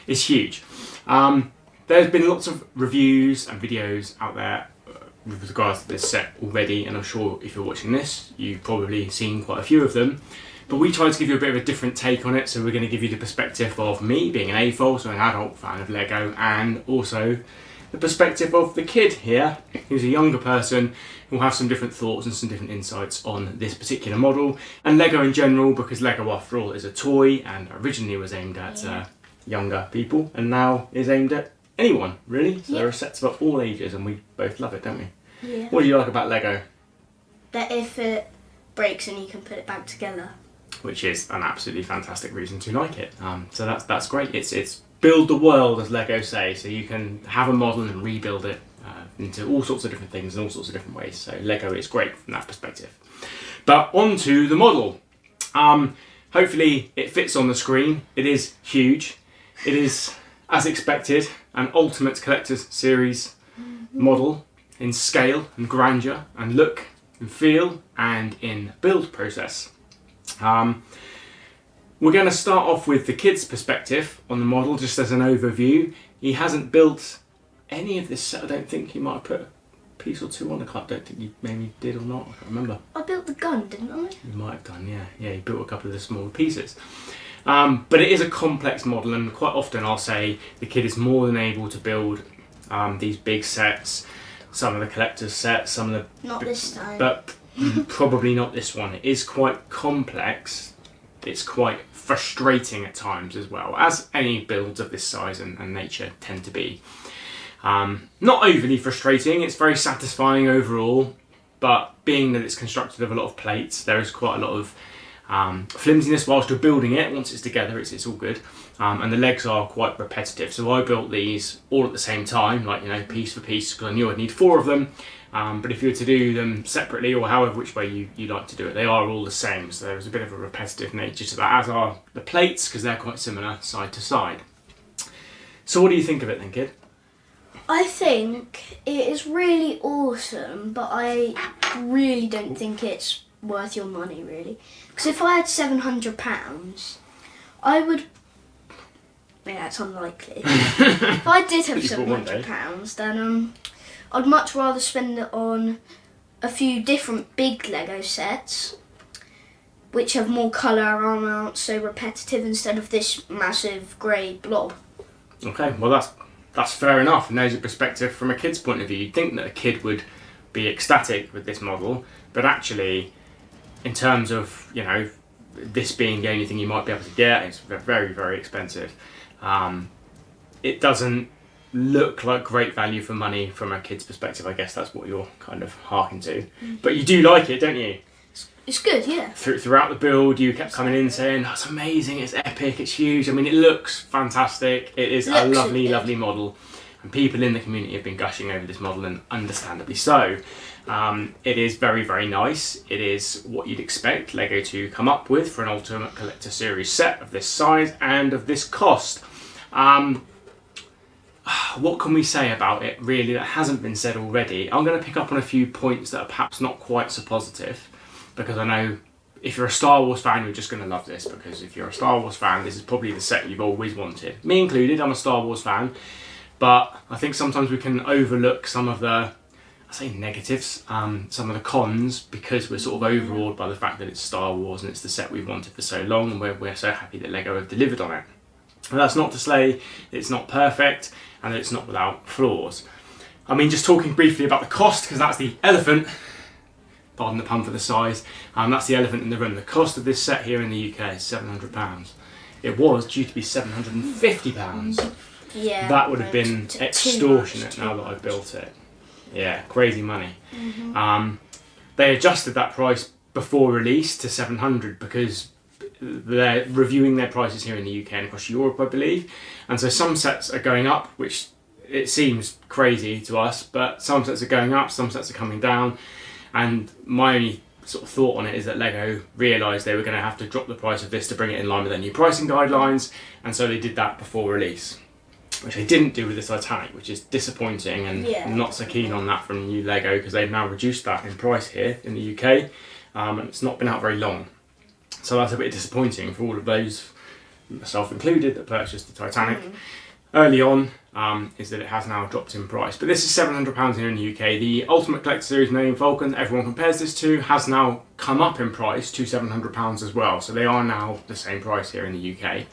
It's huge. There's been lots of reviews and videos out there with regards to this set already, and I'm sure if you're watching this, you've probably seen quite a few of them. But we tried to give you a bit of a different take on it, so we're going to give you the perspective of me being an Afol, so an adult fan of Lego, and also the perspective of the kid here, who's a younger person, who will have some different thoughts and some different insights on this particular model, and Lego in general, because Lego after all is a toy, and originally was aimed at younger people, and now is aimed at anyone, really. So there are sets of all ages, and we both love it, don't we? Yeah. What do you like about Lego? That if it breaks and you can put it back together. Which is an absolutely fantastic reason to like it. So that's great. It's build the world, as Lego say, so you can have a model and rebuild it into all sorts of different things in all sorts of different ways. So Lego is great from that perspective. But on to the model. Hopefully it fits on the screen. It is huge. It is, as expected, an Ultimate Collector's Series model in scale and grandeur and look and feel and in build process. We're going to start off with the kid's perspective on the model, just as an overview. He hasn't built any of this set. I don't think he might have put a piece or two on the car. I don't think he maybe did or not. I can't remember. I built the gun, didn't I? You might have done, yeah. Yeah, he built a couple of the smaller pieces. But it is a complex model, and quite often I'll say the kid is more than able to build these big sets. Some of the collector's sets, some of the... Not this time. But probably not this one. It is quite complex. It's quite frustrating at times as well, as any builds of this size and nature tend to be. Not overly frustrating, it's very satisfying overall, but being that it's constructed of a lot of plates, there is quite a lot of flimsiness whilst you're building it. Once it's together, it's all good. And the legs are quite repetitive, so I built these all at the same time, like, you know, piece for piece, because I knew I'd need 4 of them. But if you were to do them separately, or however which way you like to do it, they are all the same, so there's a bit of a repetitive nature to that, as are the plates, because they're quite similar side to side. So what do you think of it then, kid? I think it is really awesome, but I really don't think it's worth your money, really. Because if I had £700, I would... Yeah, it's unlikely. If I did have £700, then I'd much rather spend it on a few different big Lego sets, which have more colour, aren't so repetitive, instead of this massive grey blob. Okay, well that's fair enough, and there's a perspective from a kid's point of view. You'd think that a kid would be ecstatic with this model, but actually, in terms of, you know, this being the only thing you might be able to get, it's very, very expensive. It doesn't look like great value for money from a kid's perspective. I guess that's what you're kind of harking to. But you do like it, don't you? It's good, yeah. Throughout the build, you kept coming in saying, "That's amazing, it's epic, it's huge." I mean, it looks fantastic. It is a lovely, lovely model. And people in the community have been gushing over this model, and understandably so. It is very, very nice. It is what you'd expect Lego to come up with for an Ultimate Collector Series set of this size and of this cost. What can we say about it, really, that hasn't been said already? I'm going to pick up on a few points that are perhaps not quite so positive, because I know if you're a Star Wars fan, you're just going to love this, because if you're a Star Wars fan, this is probably the set you've always wanted. Me included, I'm a Star Wars fan, but I think sometimes we can overlook some of the, I say negatives, some of the cons, because we're sort of overawed by the fact that it's Star Wars and it's the set we've wanted for so long, and we're so happy that Lego have delivered on it. And that's not to say that it's not perfect and that it's not without flaws. I mean, just talking briefly about the cost, because that's the elephant, pardon the pun for the size, that's the elephant in the room. The cost of this set here in the UK is £700. It was due to be £750. Yeah. That would have been extortionate now that I've built it. Yeah, crazy money. They adjusted that price before release to £700 because they're reviewing their prices here in the UK and across Europe, I believe. And so some sets are going up, which it seems crazy to us, but some sets are going up, some sets are coming down. And my only sort of thought on it is that Lego realised they were going to have to drop the price of this to bring it in line with their new pricing guidelines, and so they did that before release, which they didn't do with the Titanic, which is disappointing, and I'm not so keen on that from new Lego, because they've now reduced that in price here in the UK, and it's not been out very long. So that's a bit disappointing for all of those myself included, that purchased the Titanic early on, is that it has now dropped in price. But this is £700 here in the UK. The Ultimate Collector Series Millennium Falcon that everyone compares this to has now come up in price to £700 as well. So they are now the same price here in the UK.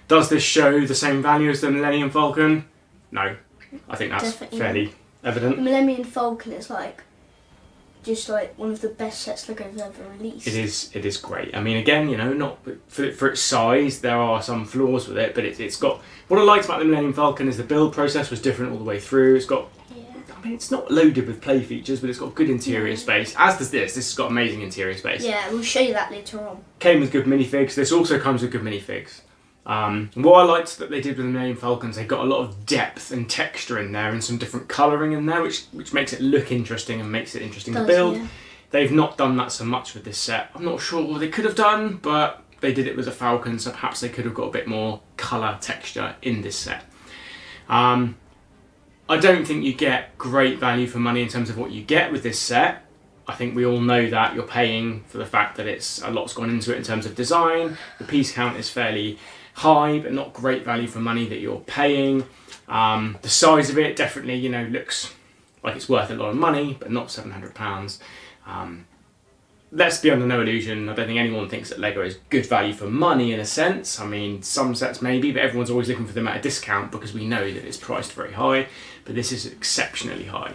Does this show the same value as the Millennium Falcon? No. I think that's Definitely fairly evident. The Millennium Falcon is like just like one of the best sets Lego's ever released. It is great. I mean, again, you know, not for its size, there are some flaws with it, but it's got, what I liked about the Millennium Falcon is the build process was different all the way through. It's got, I mean, it's not loaded with play features, but it's got good interior space, as does this. This has got amazing interior space. Yeah, we'll show you that later on. Came with good minifigs. This also comes with good minifigs. What I liked that they did with the Millennium Falcons, they got a lot of depth and texture in there and some different colouring in there, which makes it look interesting and makes it interesting to build. Yeah. They've not done that so much with this set. I'm not sure what they could have done, but they did it with a Falcon, so perhaps they could have got a bit more colour texture in this set. I don't think you get great value for money in terms of what you get with this set. I think we all know that you're paying for the fact that it's a lot's gone into it in terms of design. The piece count is fairly high, but not great value for money that you're paying. The size of it definitely, you know, looks like it's worth a lot of money, but not £700. Let's be under no illusion. I don't think anyone thinks that Lego is good value for money in a sense. I mean, some sets maybe, but everyone's always looking for them at a discount because we know that it's priced very high. But this is exceptionally high.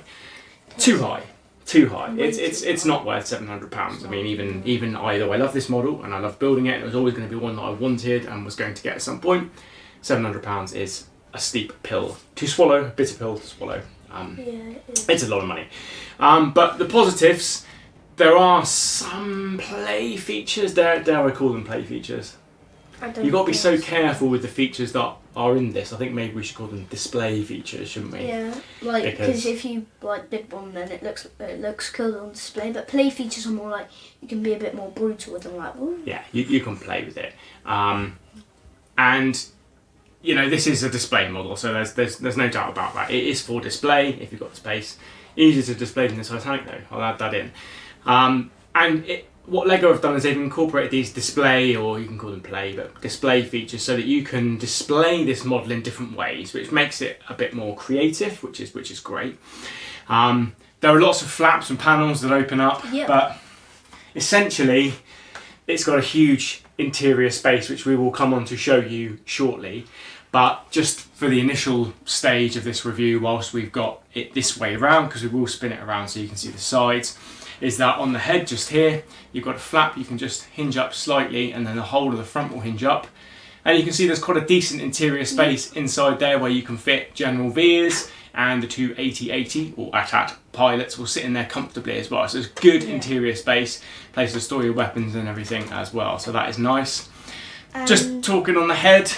Too high. Too high. It's not worth £700. I mean, even I, though I love this model and I love building it, and it was always going to be one that I wanted and was going to get at some point, £700 is a steep pill to swallow, a bitter pill to swallow. It's a lot of money. But the positives, there are some play features. Dare I call them play features? You've got to be so careful with the features that are in this. I think maybe we should call them display features, shouldn't we? Yeah, like because if you like bid one, then it looks cool on display. But play features are more like you can be a bit more brutal with them, like ooh. Yeah, you can play with it, and you know this is a display model, so there's no doubt about that. It is for display if you've got the space. Easier to display than the Titanic though. I'll add that in, what Lego have done is they've incorporated these display, or you can call them play, but display features so that you can display this model in different ways, which makes it a bit more creative, which is great. There are lots of flaps and panels that open up, but essentially it's got a huge interior space, which we will come on to show you shortly. But just for the initial stage of this review, whilst we've got it this way around, because we will spin it around so you can see the sides, is that on the head just here, you've got a flap, you can just hinge up slightly and then the whole of the front will hinge up. And you can see there's quite a decent interior space inside there where you can fit General Veers, and the two AT-AT or AT-AT pilots will sit in there comfortably as well. So there's good interior space, place to store your weapons and everything as well. So that is nice. Just talking on the head.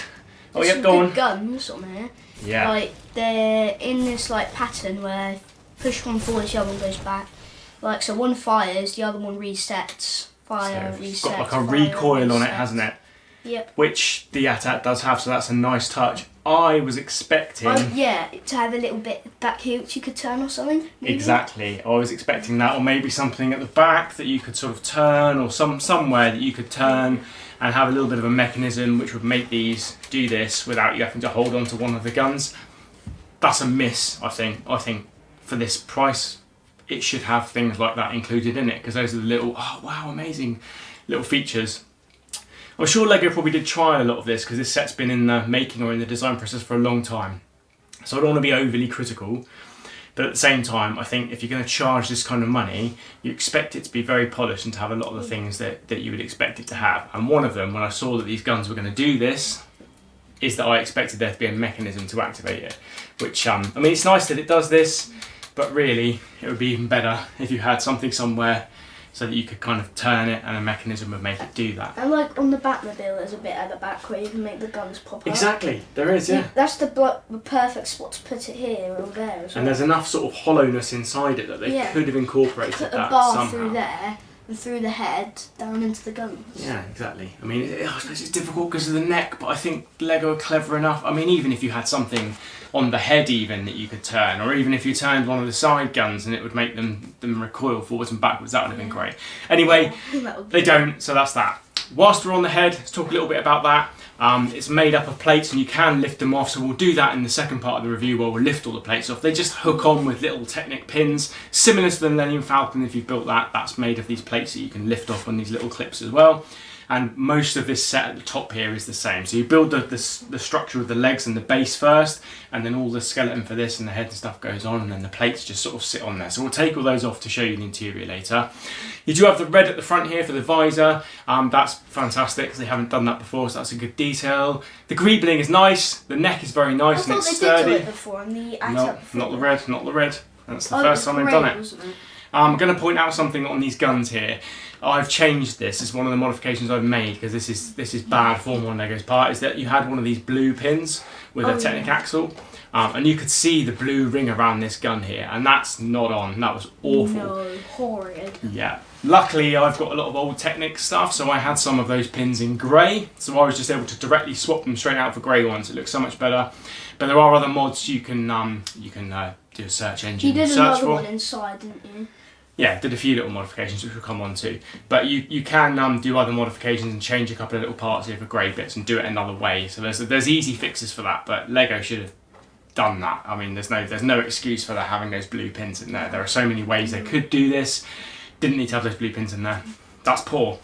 Oh yeah, go on. Guns on there. Yeah. Like they're in this like pattern where push one forward, the other one goes back. Like so, one fires, the other one resets. Fire, so resets. It's got like a recoil on it, hasn't it? Yep. Which the AT-AT does have, so that's a nice touch. I was expecting... to have a little bit back here which you could turn or something. Maybe. Exactly. I was expecting that, or maybe something at the back that you could sort of turn, or somewhere that you could turn and have a little bit of a mechanism which would make these do this without you having to hold on to one of the guns. That's a miss, I think. I think for this price, it should have things like that included in it, because those are the little, oh wow, amazing little features. I'm sure Lego probably did try a lot of this because this set's been in the making or in the design process for a long time. So I don't want to be overly critical, but at the same time, I think if you're going to charge this kind of money, you expect it to be very polished and to have a lot of the things that you would expect it to have. And one of them, when I saw that these guns were going to do this, is that I expected there to be a mechanism to activate it. Which, I mean, it's nice that it does this, but really, it would be even better if you had something somewhere so that you could kind of turn it and a mechanism would make it do that. And like on the Batmobile, there's a bit at the back where you can make the guns pop up. Exactly, there is, yeah. That's the perfect spot to put it here or there as well. And there's enough sort of hollowness inside it that they could have incorporated put that a bar somehow. through there and through the head down into the guns. Yeah, exactly. I mean, I suppose it's difficult because of the neck, but I think Lego are clever enough. I mean, even if you had something on the head even that you could turn, or even if you turned one of the side guns and it would make them recoil forwards and backwards, that would have been great. Anyway, they don't, so that's that. Whilst we're on the head, let's talk a little bit about that. It's made up of plates and you can lift them off, so we'll do that in the second part of the review where we'll lift all the plates off. They just hook on with little Technic pins, similar to the Millennium Falcon. If you've built that, that's made of these plates that you can lift off on these little clips as well. And most of this set at the top here is the same. So you build the structure of the legs and the base first, and then all the skeleton for this and the head and stuff goes on, and then the plates just sort of sit on there. So we'll take all those off to show you the interior later. You do have the red at the front here for the visor. That's fantastic because they haven't done that before, so that's a good detail. The greebling is nice. The neck is very nice and it's sturdy. I thought they did do it before on the No, not the red, not the red. That's the first time they've done it. I'm going to point out something on these guns here. I've changed this. It's one of the modifications I've made because this is bad form on Lego's part. Is that you had one of these blue pins with a Technic axle, and you could see the blue ring around this gun here, and that's not on. That was awful. No, horrid. Yeah. Luckily, I've got a lot of old Technic stuff, so I had some of those pins in grey, so I was just able to directly swap them straight out for grey ones. It looks so much better. But there are other mods you can do a search engine. You did search another for. one inside, didn't you? Yeah, did a few little modifications which we'll come on to. But you can do other modifications and change a couple of little parts here for grey bits and do it another way. So there's easy fixes for that, but Lego should have done that. I mean, there's no excuse for that having those blue pins in there. There are so many ways they could do this. Didn't need to have those blue pins in there. That's poor.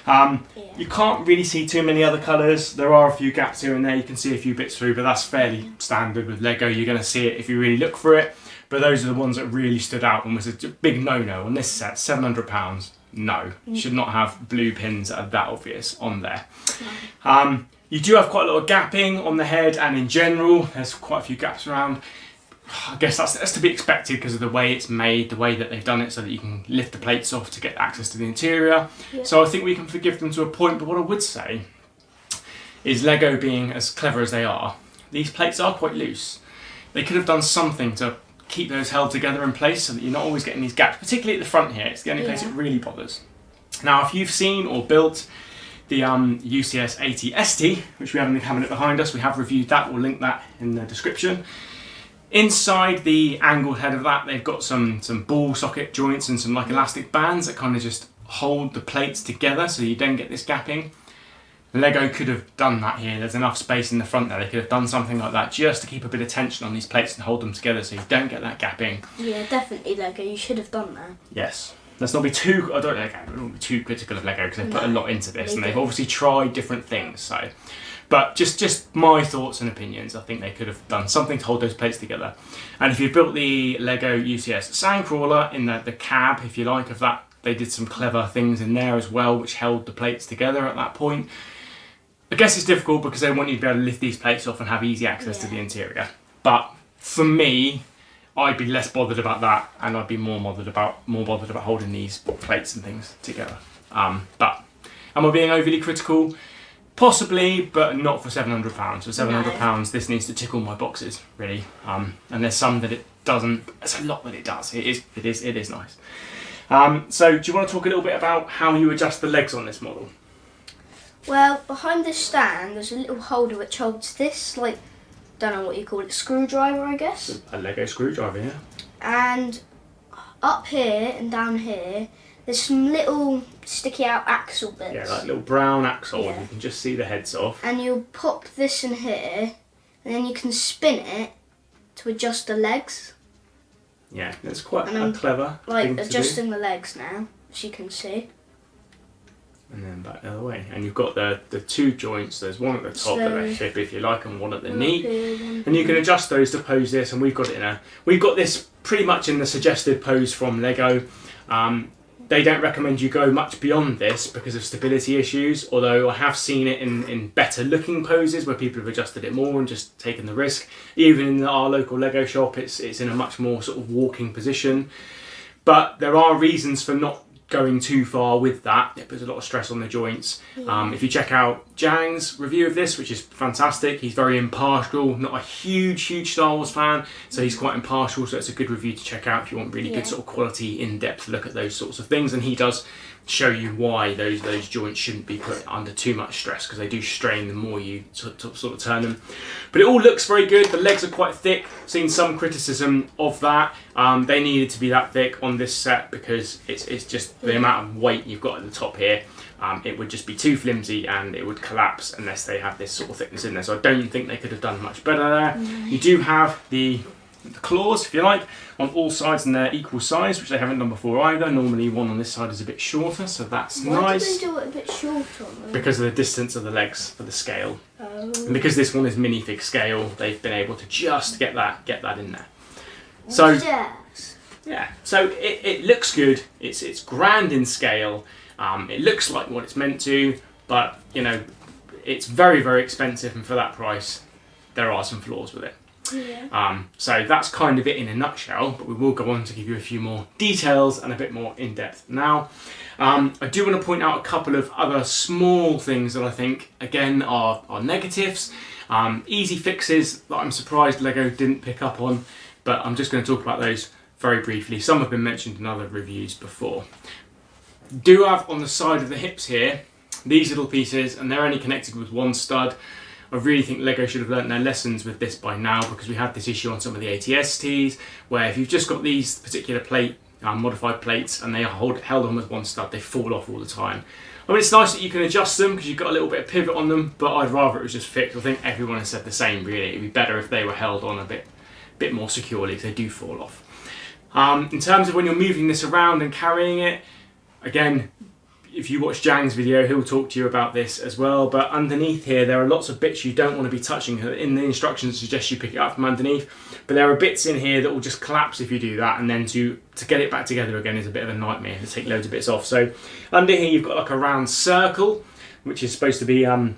You can't really see too many other colours. There are a few gaps here and there. You can see a few bits through, but that's fairly standard with Lego. You're going to see it if you really look for it. But those are the ones that really stood out and was a big no-no on this set. £700. No, should not have blue pins that are that obvious on there. You do have quite a lot of gapping on the head and in general. There's quite a few gaps around. I guess that's to be expected because of the way it's made, the way that they've done it so that you can lift the plates off to get access to the interior. Yeah. So I think we can forgive them to a point, but what I would say is Lego being as clever as they are, these plates are quite loose. They could have done something to keep those held together in place so that you're not always getting these gaps, particularly at the front here. It's the only place it really bothers. Now, if you've seen or built the UCS AT-AT, which we have in the cabinet behind us, we have reviewed that. We'll link that in the description. Inside the angled head of that, they've got some ball socket joints and some like elastic bands that kind of just hold the plates together so you don't get this gapping. Lego could have done that here. There's enough space in the front there. They could have done something like that just to keep a bit of tension on these plates and hold them together so you don't get that gapping. Yeah, definitely Lego. You should have done that. Let's not be too. I don't be too critical of Lego because they put a lot into this and they've obviously tried different things. So, but just my thoughts and opinions. I think they could have done something to hold those plates together. And if you built the Lego UCS Sandcrawler in the cab, if you like, of that, they did some clever things in there as well, which held the plates together at that point. I guess it's difficult because they want you to be able to lift these plates off and have easy access to the interior. But for me, I'd be less bothered about that, and I'd be more bothered about holding these plates and things together. But am I being overly critical? Possibly, but not for £700. For £700, this needs to tick all my boxes, really. And there's some that it doesn't. There's a lot that it does. It is nice. So, do you want to talk a little bit about how you adjust the legs on this model? Well, behind this stand, there's a little holder which holds this, like, don't know what you call it, screwdriver, I guess. A Lego screwdriver, yeah. And up here and down here, there's some little sticky out axle bits. Yeah, like little brown axle, and you can just see the heads off. And you'll pop this in here, and then you can spin it to adjust the legs. Yeah, it's quite a clever thing to do. Adjusting the legs now, as you can see. And then back the other way. And you've got the two joints. There's one at the top that they hip if you like, and one at the knee. And you can adjust those to pose this, and we've got this pretty much in the suggested pose from Lego. They don't recommend you go much beyond this because of stability issues, although I have seen it in better looking poses where people have adjusted it more and just taken the risk. Even in our local Lego shop, it's in a much more sort of walking position. But there are reasons for not going too far with that. It puts a lot of stress on the joints. If you check out Jang's review of this, which is fantastic, he's very impartial, not a huge Star Wars fan, so he's quite impartial, so it's a good review to check out if you want really good sort of quality, in-depth look at those sorts of things, and he does show you why those joints shouldn't be put under too much stress, because they do strain the more you sort of turn them. But it all looks very good. The legs are quite thick. Seen some criticism of that. They needed to be that thick on this set because it's just the amount of weight you've got at the top here. It would just be too flimsy and it would collapse unless they have this sort of thickness in there. So I don't think they could have done much better there. You do have the claws, if you like, on all sides, and they're equal size, which they haven't done before either. Normally one on this side is a bit shorter, so that's nice. Why did they do it a bit shorter? Because of the distance of the legs for the scale. Oh. And because this one is minifig scale, they've been able to just get that in there. So Yes. yeah, so it looks good. It's grand in scale. It looks like what it's meant to, but you know, it's very, very expensive, and for that price, there are some flaws with it. Yeah. So that's kind of it in a nutshell, but we will go on to give you a few more details and a bit more in depth now. I do want to point out a couple of other small things that I think, again, are negatives. Easy fixes that I'm surprised Lego didn't pick up on, but I'm just going to talk about those very briefly. Some have been mentioned in other reviews before. Do have on the side of the hips here these little pieces, and they're only connected with one stud. I really think Lego should have learnt their lessons with this by now, because we had this issue on some of the AT-STs where if you've just got these particular modified plates and they are held on with one stud, they fall off all the time. I mean, it's nice that you can adjust them because you've got a little bit of pivot on them, but I'd rather it was just fixed. I think everyone has said the same, really. It'd be better if they were held on a bit more securely, because they do fall off. In terms of when you're moving this around and carrying it, again, if you watch Jang's video, he'll talk to you about this as well, but underneath here there are lots of bits you don't want to be touching. In the instructions suggest you pick it up from underneath, but there are bits in here that will just collapse if you do that, and then to get it back together again is a bit of a nightmare, to take loads of bits off. So under here you've got like a round circle, which is supposed to be a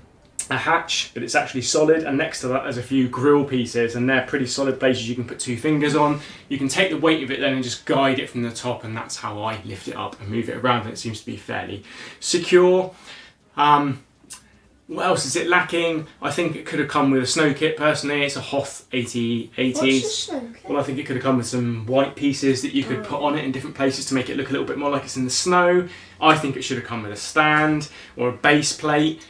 hatch, but it's actually solid, and next to that there's a few grill pieces, and they're pretty solid places you can put 2 fingers on. You can take the weight of it then and just guide it from the top, and that's how I lift it up and move it around, and it seems to be fairly secure. What else is it lacking? I think it could have come with a snow kit personally. It's a Hoth AT-AT. What's a snow kit? Well, I think it could have come with some white pieces that you could put on it in different places to make it look a little bit more like it's in the snow. I think it should have come with a stand or a base plate.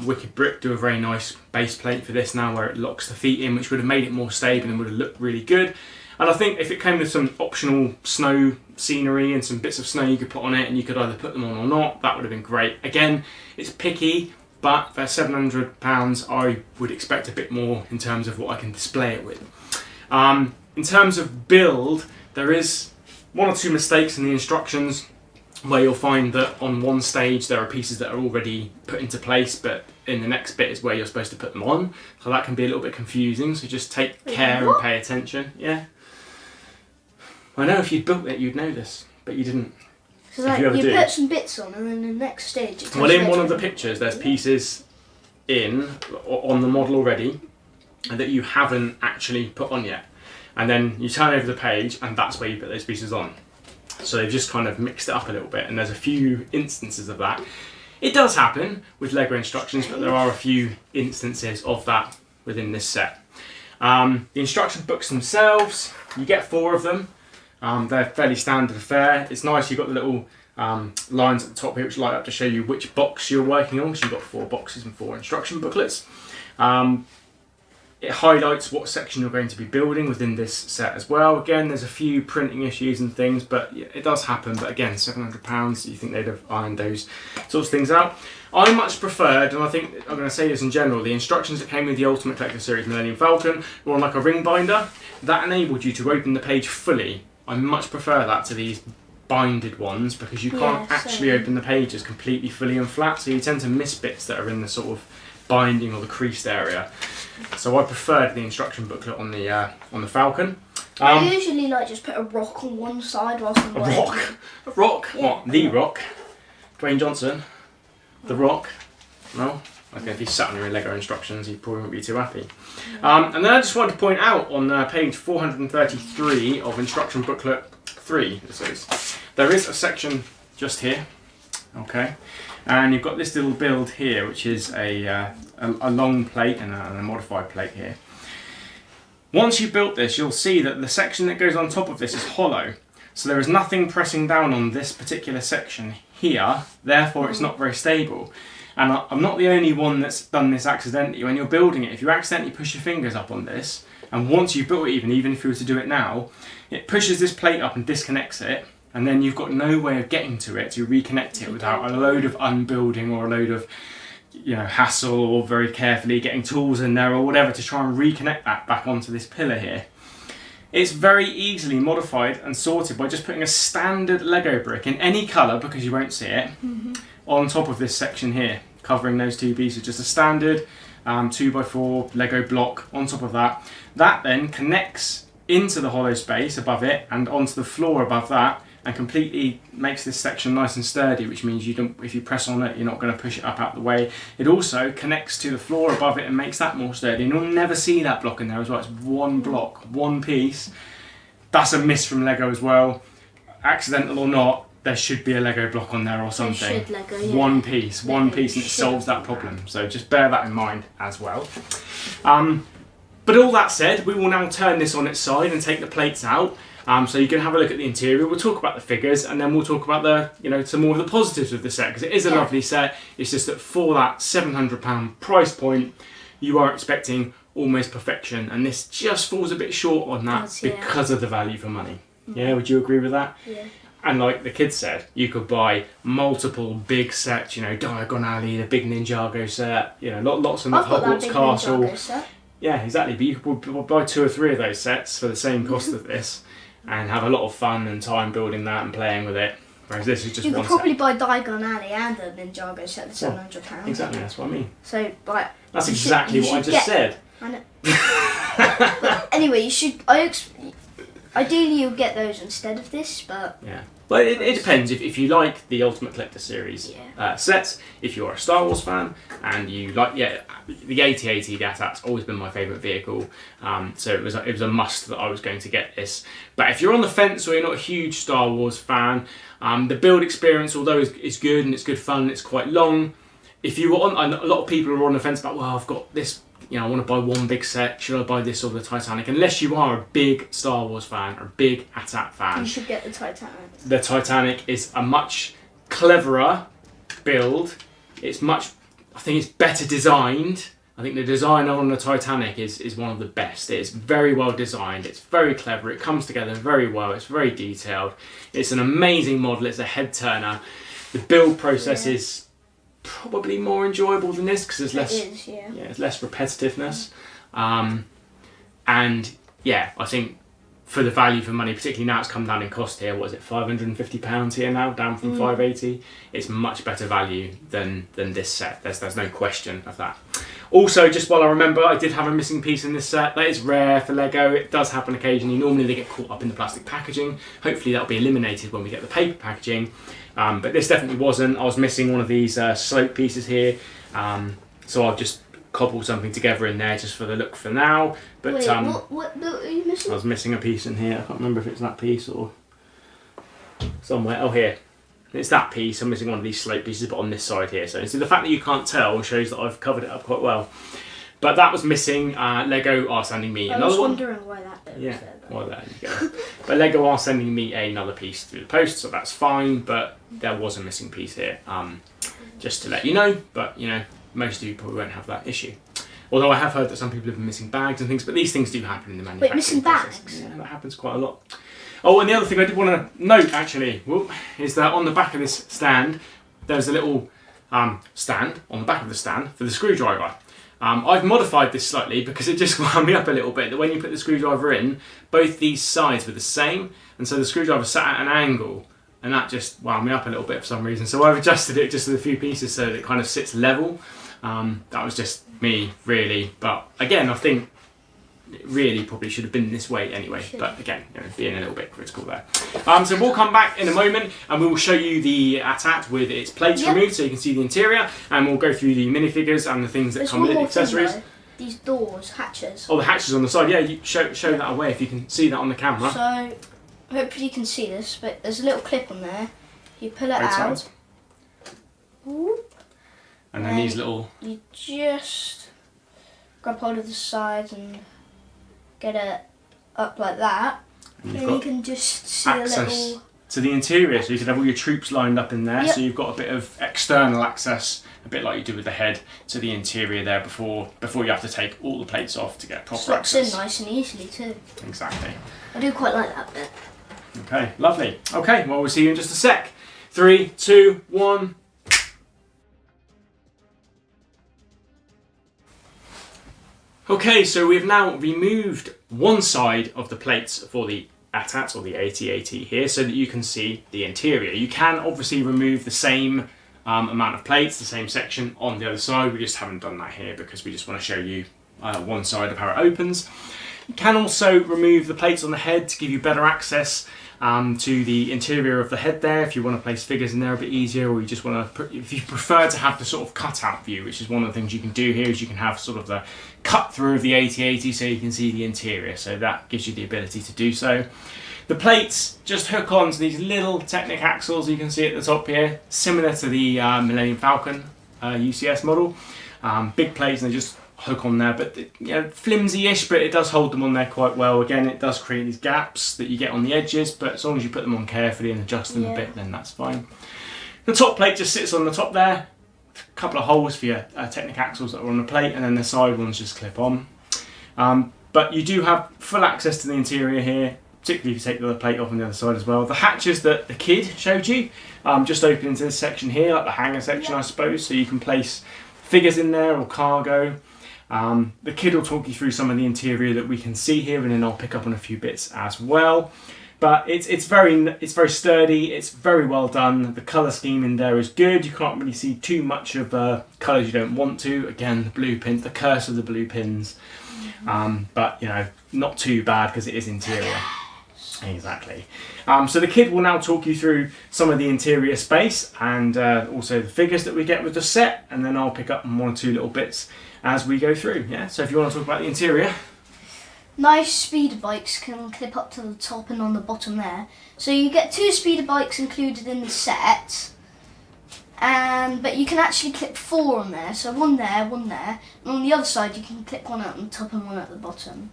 Wicked Brick do a very nice base plate for this now, where it locks the feet in, which would have made it more stable and would have looked really good. And I think if it came with some optional snow scenery and some bits of snow you could put on it, and you could either put them on or not, that would have been great. Again, it's picky, but for £700 I would expect a bit more in terms of what I can display it with. In terms of build, there is 1 or 2 mistakes in the instructions, where you'll find that on one stage there are pieces that are already put into place, but in the next bit is where you're supposed to put them on. So that can be a little bit confusing, so just take care and pay attention. Yeah. I know if you'd built it you'd know this, but you didn't. So like you put some bits on, and then the next stage it well, in one of the pictures there's pieces on the model already that you haven't actually put on yet. And then you turn over the page and that's where you put those pieces on. So they've just kind of mixed it up a little bit, and there's a few instances of that. It does happen with Lego instructions, but there are a few instances of that within this set. The instruction books themselves, you get 4 of them. They're fairly standard fare. It's nice you've got the little lines at the top here which light up to show you which box you're working on, because you've got 4 boxes and 4 instruction booklets. It highlights what section you're going to be building within this set as well. Again, there's a few printing issues and things, but it does happen. But again, £700, you think they'd have ironed those sorts of things out. I much preferred, and I think I'm going to say this in general, the instructions that came with the Ultimate Collector Series Millennium Falcon were on like a ring binder. That enabled you to open the page fully. I much prefer that to these binded ones, because you can't actually open the pages completely fully and flat, so you tend to miss bits that are in the sort of binding or the creased area. So I preferred the instruction booklet on the Falcon. I usually like just put a rock on one side whilst I'm working. A rock? Yeah. What? The Rock? Dwayne Johnson? The Rock? No? Okay, if he sat on your Lego instructions, he probably wouldn't be too happy. And then I just wanted to point out on page 433 of instruction booklet 3, there is a section just here, okay, and you've got this little build here, which is a long plate and a modified plate here. Once you've built this, you'll see that the section that goes on top of this is hollow. So there is nothing pressing down on this particular section here, therefore it's not very stable. And I'm not the only one that's done this accidentally. When you're building it, if you accidentally push your fingers up on this, and once you've built it, even if you were to do it now, it pushes this plate up and disconnects it, and then you've got no way of getting to it to reconnect it without a load of unbuilding or a load of hassle, or very carefully getting tools in there or whatever to try and reconnect that back onto this pillar here. It's very easily modified and sorted by just putting a standard Lego brick in any colour, because you won't see it, on top of this section here, covering those two pieces. Just a standard 2x4 Lego block on top of that. That then connects into the hollow space above it and onto the floor above that, and completely makes this section nice and sturdy, which means if you press on it, you're not going to push it up out the way. It also connects to the floor above it and makes that more sturdy, and you'll never see that block in there as well. It's one block, one piece. That's a miss from Lego as well. Accidental or not, there should be a Lego block on there or something. There should, Lego, yeah. One piece, and it solves that problem. So just bear that in mind as well. But all that said, we will now turn this on its side and take the plates out. So you can have a look at the interior. We'll talk about the figures, and then we'll talk about some more of the positives of the set, because it is a lovely set. It's just that for that £700 price point, you are expecting almost perfection, and this just falls a bit short on that because of the value for money. Yeah, would you agree with that? Yeah. And like the kids said, you could buy multiple big sets, Diagon Alley, the big Ninjago set, lots of Hogwarts Castle. Yeah, exactly. But you could buy 2 or 3 of those sets for the same cost of this, and have a lot of fun and time building that and playing with it. Whereas this is just one set. You could probably buy Diagon Alley and the Ninjago set for £700. Exactly, that's what I mean. So, like, that's exactly what I just said. I know. But anyway, you should. Ideally, you'll get those instead of this, but yeah. Well, it depends. If you like the Ultimate Collector Series sets, if you're a Star Wars fan and you like, the AT-AT, the AT-AT's always been my favourite vehicle. So it was a must that I was going to get this. But if you're on the fence or you're not a huge Star Wars fan, the build experience, although is good and it's good fun and it's quite long, if you were on, a lot of people are on the fence about, well, I've got this. I want to buy one big set. Should I buy this or the Titanic? Unless you are a big Star Wars fan or a big AT-AT fan, you should get the Titanic. The Titanic is a much cleverer build. I think it's better designed. I think the design on the Titanic is one of the best. It's very well designed. It's very clever. It comes together very well. It's very detailed. It's an amazing model. It's a head turner. The build process is probably more enjoyable than this, because there's it's less repetitiveness, and I think for the value for money, particularly now it's come down in cost here. What is it, £550 here now, down from £580? It's much better value than this set. There's no question of that. Also, just while I remember, I did have a missing piece in this set. That is rare for Lego. It does happen occasionally. Normally they get caught up in the plastic packaging. Hopefully that'll be eliminated when we get the paper packaging. But this definitely wasn't. I was missing one of these slope pieces here. So I've just cobbled something together in there just for the look for now. But wait, what are you missing? I was missing a piece in here. I can't remember if it's that piece or somewhere. Oh, here. It's that piece. I'm missing one of these slope pieces, but on this side here. So the fact that you can't tell shows that I've covered it up quite well. But that was missing. Lego are sending me another one. I was wondering why that bit was there. Well, there you go. But Lego are sending me another piece through the post, so that's fine. But there was a missing piece here, just to let you know. But most of you probably won't have that issue. Although I have heard that some people have been missing bags and things, but these things do happen in the manufacturing missing process. bags? Yeah, that happens quite a lot. Oh, and the other thing I did want to note, actually, is that on the back of this stand, there's a little stand on the back of the stand for the screwdriver. I've modified this slightly because it just wound me up a little bit, that when you put the screwdriver in, both these sides were the same, and so the screwdriver sat at an angle, and that just wound me up a little bit for some reason. So I've adjusted it just with a few pieces so that it kind of sits level. That was just me, really. But again, I think it really probably should have been this way anyway. But again, being a little bit critical there. So we'll come back in a moment and we will show you the AT-AT with its plates removed so you can see the interior, and we'll go through the minifigures and the things that come with it, the accessories. Thing, these doors, hatches. Oh, the hatches on the side. Yeah, you show that away if you can see that on the camera. So hopefully you can see this, but there's a little clip on there. You pull it Both out. sides. And then these little... You just grab hold of the sides and get it up like that. And then you can just see a little to the interior, so you can have all your troops lined up in there. Yep. So you've got a bit of external access, a bit like you do with the head, to the interior there before you have to take all the plates off to get proper access. Slots in nice and easily too. Exactly. I do quite like that bit. Okay, lovely. Okay, well, we'll see you in just a sec. 3, 2, 1. Okay, so we've now removed one side of the plates for the AT-AT or the AT-AT here so that you can see the interior. You can obviously remove the same amount of plates, the same section on the other side. We just haven't done that here because we just want to show you one side of how it opens. You can also remove the plates on the head to give you better access to the interior of the head there if you want to place figures in there a bit easier, or you just want to, if you prefer to have the sort of cutout view, which is one of the things you can do here, is you can have sort of the cut through of the AT-AT so you can see the interior, so that gives you the ability to do so. The plates just hook on to these little Technic axles you can see at the top here, similar to the Millennium Falcon UCS model. Big plates, and they just hook on there, but you know, flimsy-ish, but it does hold them on there quite well. Again, it does create these gaps that you get on the edges, but as long as you put them on carefully and adjust them a bit, then that's fine. The top plate just sits on the top there, a couple of holes for your Technic axles that are on the plate, and then the side ones just clip on. But you do have full access to the interior here, particularly if you take the other plate off on the other side as well. The hatches that the kid showed you just open into this section here, like the hanger section, I suppose, so you can place figures in there or cargo. The kid will talk you through some of the interior that we can see here, and then I'll pick up on a few bits as well. But it's very sturdy, it's very well done. The colour scheme in there is good. You can't really see too much of colours you don't want to. Again, the blue pins, the curse of the blue pins. But you know, not too bad because it is interior. Exactly. So the kid will now talk you through some of the interior space and also the figures that we get with the set, and then I'll pick up on one or two little bits as we go through. Yeah. So if you want to talk about the interior. Nice speeder bikes can clip up to the top and on the bottom there. So you get 2 speeder bikes included in the set, but you can actually clip 4 on there. So one there, and on the other side you can clip one at the top and one at the bottom.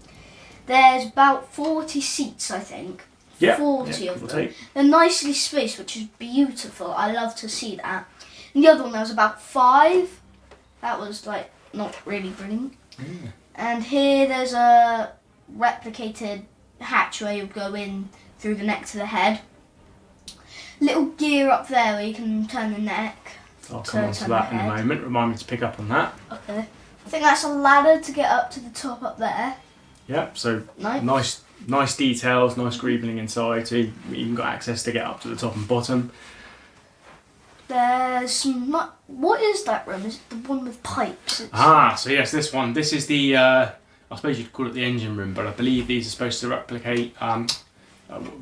There's about 40 seats, I think. Yeah, 40 of them. They're nicely spaced, which is beautiful. I love to see that. And the other one, there was about 5. That was like not really brilliant. And here there's a replicated hatch where you'll go in through the neck to the head. Little gear up there where you can turn the neck. I'll come on to that in a moment. Remind me to pick up on that. Okay. I think that's a ladder to get up to the top up there. Yep, so nice details, nice greebling inside, so you've even got access to get up to the top and bottom. There's some... What is that room? Is it the one with pipes? So yes, this one. This is the, I suppose you'd call it the engine room, but I believe these are supposed to replicate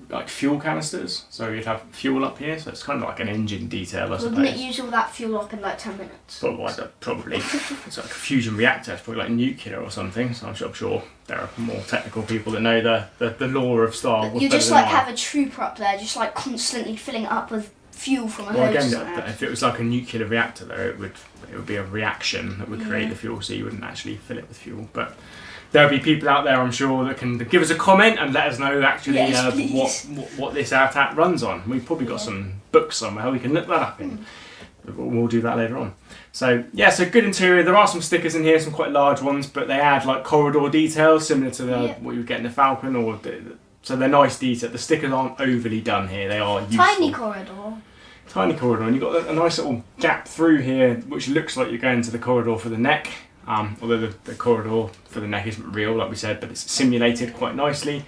like fuel canisters. So you'd have fuel up here, so it's kind of like an engine detail, I suppose. Wouldn't it use all that fuel up in like 10 minutes? Probably. It's like a fusion reactor, it's probably like nuclear or something, so I'm sure there are more technical people that know the lore of Star Wars. You just like have a trooper up there, just like constantly filling it up with fuel from a hose. Well, again, if it was like a nuclear reactor, though, it would be a reaction that would create the fuel, so you wouldn't actually fill it with fuel. But there'll be people out there, I'm sure, that can give us a comment and let us know actually what this AT-AT runs on. We've probably got some books somewhere we can look that up in. We'll do that later on. So yeah, so good interior. There are some stickers in here, some quite large ones, but they add like corridor details similar to what you would get in the Falcon, so they're nice detail. The stickers aren't overly done here. They are useful. Tiny corridor, and you've got a nice little gap through here, which looks like you're going to the corridor for the neck. Although the corridor for the neck isn't real, like we said, but it's simulated quite nicely.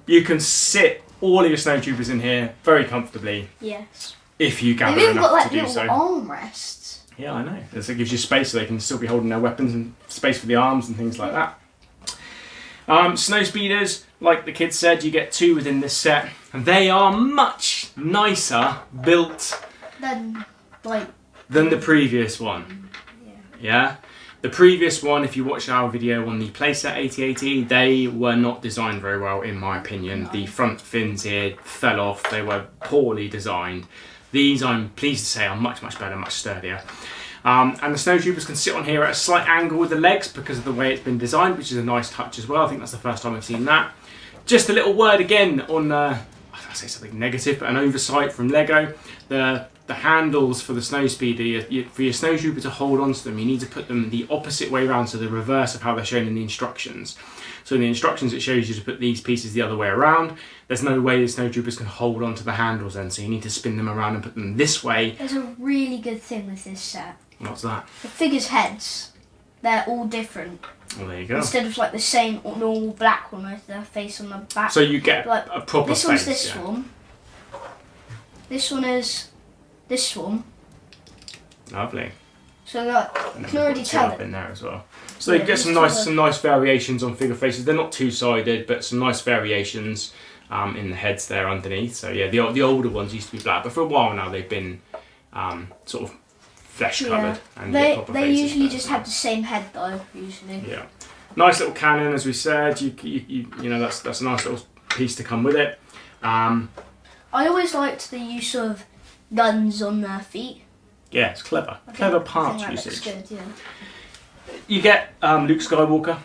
You can sit all of your snowtroopers in here very comfortably. Yes. If you gather enough to do so. They've got like little armrests. Yeah, I know. So it gives you space so they can still be holding their weapons and space for the arms and things like that. Snow speeders, like the kid said, you get 2 within this set, and they are much nicer built than the previous one. Yeah. The previous one, if you watch our video on the playset AT-AT, they were not designed very well, in my opinion. The front fins here fell off. They were poorly designed. These, I'm pleased to say, are much better, much sturdier. And the snowtroopers can sit on here at a slight angle with the legs because of the way it's been designed, which is a nice touch as well. I think that's the first time I've seen that. Just a little word again on, I I say something negative, but an oversight from Lego. The handles for the Snowspeeder, for your Snowtrooper to hold onto them, you need to put them the opposite way around, so the reverse of how they're shown in the instructions. So in the instructions it shows you to put these pieces the other way around. There's no way the Snowtroopers can hold onto the handles then, so you need to spin them around and put them this way. There's a really good thing with this set. What's that? The figures' heads, they're all different. Well, there you go. Instead of like the same normal black one with their face on the back. So you get like, a proper this face. This one's this one. This one is this one. Lovely. So like, you can already tell up it. in there as well. So you get some nice variations on figure faces. They're not two-sided, but some nice variations in the heads there underneath. So yeah, the older ones used to be black, but for a while now they've been sort of flesh coloured. Yeah. And They usually just have the same head though. Usually. Yeah. Nice little cannon, as we said. You know that's a nice little piece to come with it. I always liked the use of guns on their feet. Yeah, it's clever. Clever parts usage. Good, yeah. You get Luke Skywalker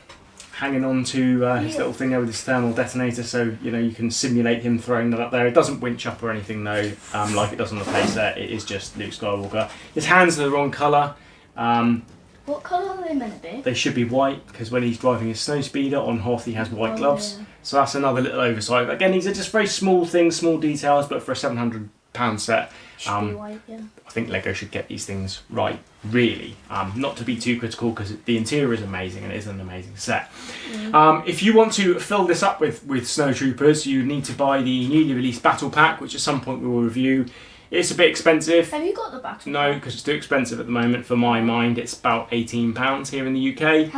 hanging on to his little thing there with his thermal detonator, so you know you can simulate him throwing that up there. It doesn't winch up or anything though, like it does on the playset. It is just Luke Skywalker. His hands are the wrong colour. What colour are they meant to be? They should be white, because when he's driving his Snowspeeder on Hoth he has white gloves. Yeah. So that's another little oversight. Again, these are just very small things, small details, but for a £700 set, Should be white, yeah. I think Lego should get these things right, really. Not to be too critical, because the interior is amazing and it is an amazing set. If you want to fill this up with Snowtroopers, you need to buy the newly released Battle Pack, which at some point we will review. It's a bit expensive. Have you got the Battle No, Pack? because it's too expensive at the moment for my mind. It's about £18 here in the UK.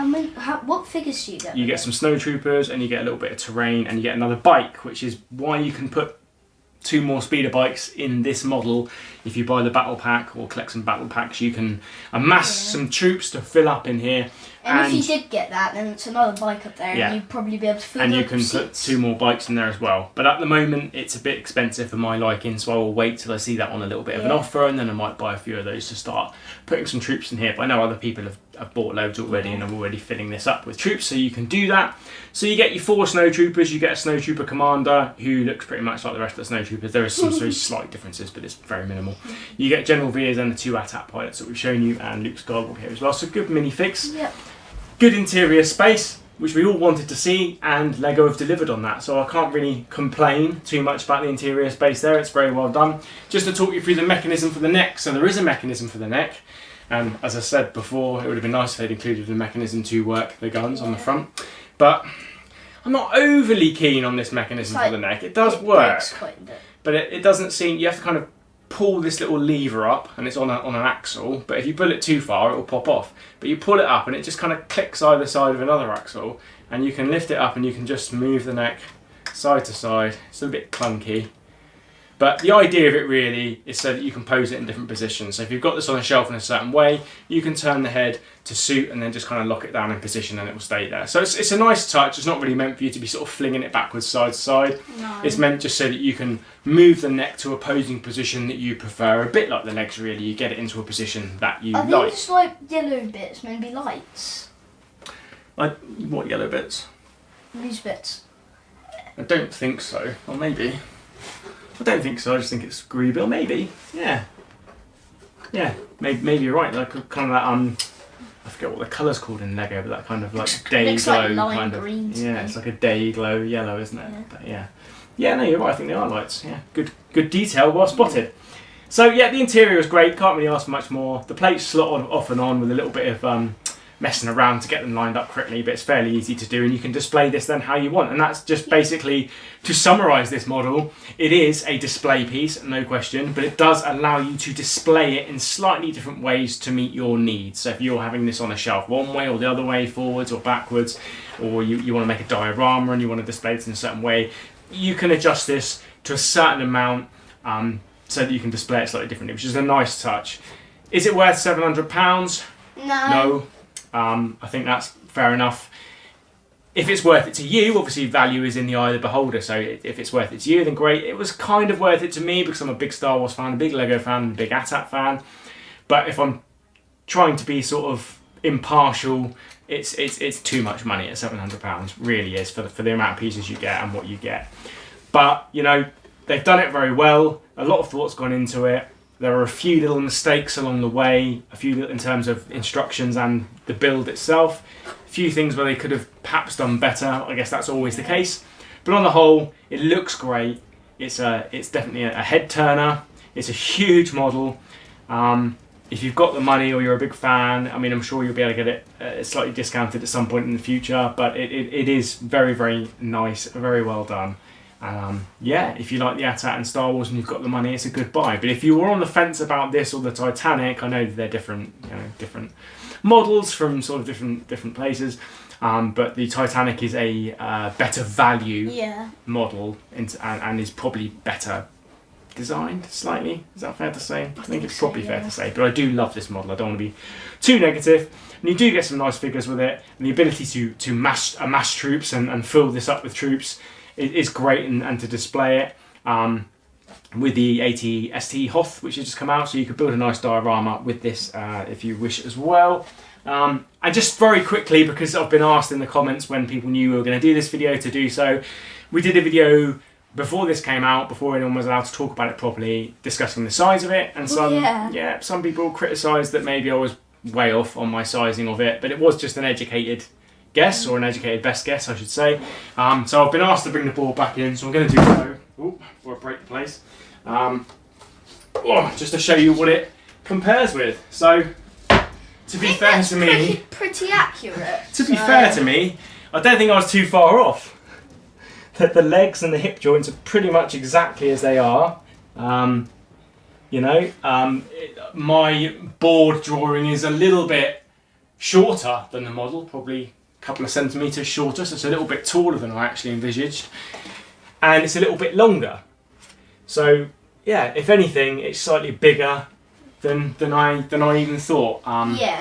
What figures do you get? You get some Snowtroopers and you get a little bit of terrain and you get another bike, which is why you can put 2 more speeder bikes in this model. If you buy the battle pack or collect some battle packs, you can amass some troops to fill up in here. And if you did get that, then it's another bike up there, and you'd probably be able to fill and the you can seats. put 2 more bikes in there as well. But at the moment, it's a bit expensive for my liking, so I will wait till I see that on a little bit of an offer, and then I might buy a few of those to start putting some troops in here. But I know other people have bought loads already and are already filling this up with troops, so you can do that. So you get your 4 snowtroopers, you get a snowtrooper commander who looks pretty much like the rest of the snowtroopers. There are some very slight differences, but it's very minimal. You get General Veers and the 2 AT-AT pilots that we've shown you, and Luke Skywalker here as well. So good minifigs. Yep. Good interior space, which we all wanted to see, and Lego have delivered on that. So I can't really complain too much about the interior space there. It's very well done. Just to talk you through the mechanism for the neck. So there is a mechanism for the neck. And as I said before, it would have been nice if they'd included a mechanism to work the guns on the front. But I'm not overly keen on this mechanism for the neck. It does work, but it doesn't seem, you have to kind of pull this little lever up, and it's on an axle, but if you pull it too far it will pop off. But you pull it up and it just kind of clicks either side of another axle, and you can lift it up and you can just move the neck side to side. It's a bit clunky, but the idea of it really is so that you can pose it in different positions. So if you've got this on a shelf in a certain way, you can turn the head to suit and then just kind of lock it down in position and it will stay there. So it's a nice touch. It's not really meant for you to be sort of flinging it backwards side to side. No. It's meant just so that you can move the neck to a posing position that you prefer, a bit like the legs really. You get it into a position that you like. Are these like yellow bits, maybe lights? Like what yellow bits? These bits. I don't think so. Or maybe. I don't think so. I just think it's greeby. Or maybe. Yeah. Yeah. Maybe you're right. Like kind of that I forget what the colour's called in Lego, but that kind of like day glow like kind of. green Yeah, it's like a day glow yellow, isn't it? Yeah. But yeah. Yeah, no, you're right. I think they are lights. Yeah. Good detail. Well spotted. So yeah, the interior is great. Can't really ask for much more. The plates slot off and on with a little bit of messing around to get them lined up correctly, but it's fairly easy to do, and you can display this then how you want. And that's just basically, to summarise this model, it is a display piece, no question, but it does allow you to display it in slightly different ways to meet your needs. So if you're having this on a shelf one way or the other way, forwards or backwards, or you want to make a diorama and you want to display it in a certain way, you can adjust this to a certain amount so that you can display it slightly differently, which is a nice touch. Is it worth £700? No. I think that's fair enough. If it's worth it to you, obviously value is in the eye of the beholder, so if it's worth it to you, then great. It was kind of worth it to me because I'm a big Star Wars fan, a big Lego fan, a big AT-AT fan. But if I'm trying to be sort of impartial, it's too much money at £700, really is, for the amount of pieces you get and what you get. But, you know, they've done it very well. A lot of thought's gone into it. There are a few little mistakes along the way, a few in terms of instructions and the build itself. A few things where they could have perhaps done better. I guess that's always the case. But on the whole, it looks great. It's definitely a head turner. It's a huge model. If you've got the money or you're a big fan, I mean, I'm sure you'll be able to get it slightly discounted at some point in the future. But it is very, very nice, very well done. Yeah, if you like the AT-AT and Star Wars and you've got the money, it's a good buy. But if you were on the fence about this or the Titanic, I know they're different, different models from sort of different places. But the Titanic is a better value model and is probably better designed slightly. Is that fair to say? I think it's probably fair to say. But I do love this model. I don't want to be too negative. And you do get some nice figures with it. And the ability to amass troops and fill this up with troops is great, and to display it with the AT-ST Hoth, which has just come out. So you could build a nice diorama with this if you wish as well. And just very quickly, because I've been asked in the comments when people knew we were going to do this video to do so, we did a video before this came out, before anyone was allowed to talk about it properly, discussing the size of it. And some people criticised that maybe I was way off on my sizing of it, but it was just an educated guess, or an educated best guess, I should say. So I've been asked to bring the board back in, so I'm going to do so. Before I break the place. Just to show you what it compares with. So, to be fair to me, pretty accurate. To be fair to me, I don't think I was too far off. That the legs and the hip joints are pretty much exactly as they are. My board drawing is a little bit shorter than the model, probably a couple of centimetres shorter, so it's a little bit taller than I actually envisaged. And it's a little bit longer. So yeah, if anything, it's slightly bigger than I even thought.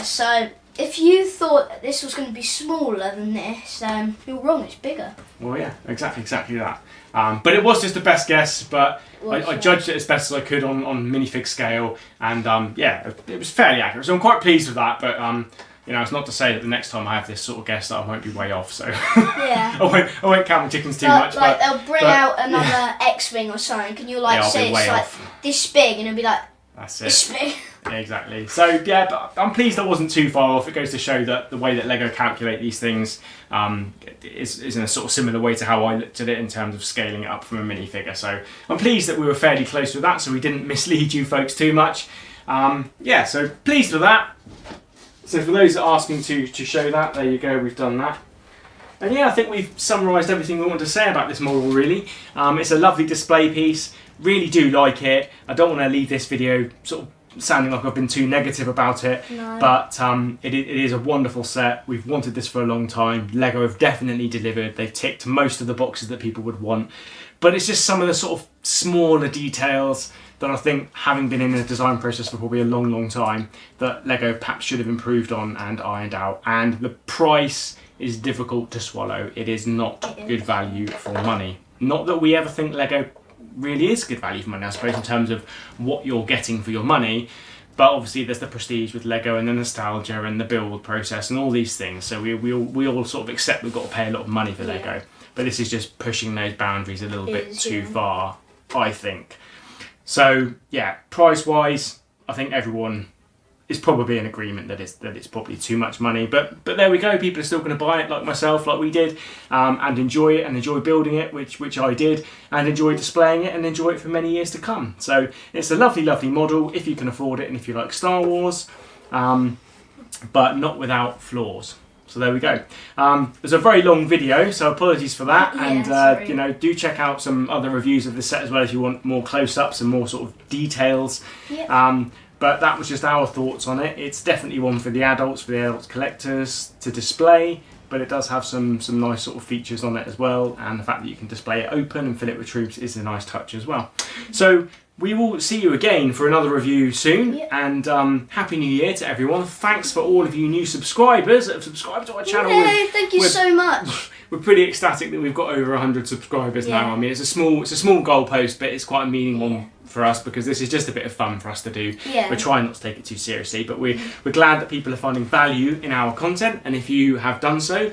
So if you thought this was going to be smaller than this, you're wrong. It's bigger. Well, yeah, exactly that. But it was just a best guess. But I judged it as best as I could on minifig scale, and it was fairly accurate. So I'm quite pleased with that. But it's not to say that the next time I have this sort of guess that I won't be way off. So yeah, I won't count my chickens too much. Like they'll bring out another X-wing or something, and you'll say it's like this big, and it'll be like, that's it. This big. Exactly. So yeah, but I'm pleased I wasn't too far off. It goes to show that the way that Lego calculate these things is in a sort of similar way to how I looked at it in terms of scaling it up from a minifigure. So I'm pleased that we were fairly close with that, so we didn't mislead you folks too much. So pleased with that. So for those that are asking to show that, there you go, we've done that. And yeah, I think we've summarised everything we want to say about this model really. It's a lovely display piece, really do like it. I don't want to leave this video sort of sounding like I've been too negative about it, but it is a wonderful set. We've wanted this for a long time. Lego have definitely delivered. They've ticked most of the boxes that people would want, but it's just some of the sort of smaller details that I think, having been in the design process for probably a long time, that Lego perhaps should have improved on and ironed out. And the price is difficult to swallow. It is not good value for money. Not that we ever think Lego really is good value for money, I suppose, in terms of what you're getting for your money. But obviously there's the prestige with Lego and the nostalgia and the build process and all these things. So we all sort of accept we've got to pay a lot of money for Lego. But this is just pushing those boundaries a little bit too far, I think. So yeah, price-wise, I think everyone is probably in agreement that it's probably too much money. But there we go. People are still going to buy it, like myself, like we did, and enjoy it and enjoy building it, which I did, and enjoy displaying it and enjoy it for many years to come. So it's a lovely model if you can afford it and if you like Star Wars, but not without flaws. So there we go. There's a very long video, so apologies for that. And do check out some other reviews of this set as well if you want more close-ups and more sort of details. But that was just our thoughts on it. It's definitely one for the adults collectors to display, but it does have some nice sort of features on it as well, and the fact that you can display it open and fill it with troops is a nice touch as well. So we will see you again for another review soon, and Happy New Year to everyone. Thanks for all of you new subscribers that have subscribed to our channel. Thank you so much. we're pretty ecstatic that we've got over 100 subscribers now. Yeah. I mean, it's a small goalpost, but it's quite a meaning one for us because this is just a bit of fun for us to do. Yeah. We're trying not to take it too seriously, but we're glad that people are finding value in our content. And if you have done so,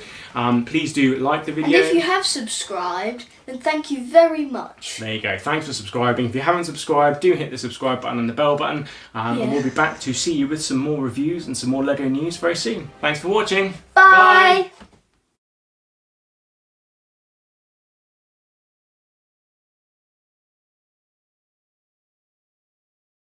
please do like the video. And if you have subscribed, then thank you very much. There you go. Thanks for subscribing. If you haven't subscribed, do hit the subscribe button and the bell button. And we'll be back to see you with some more reviews and some more Lego news very soon. Thanks for watching. Bye.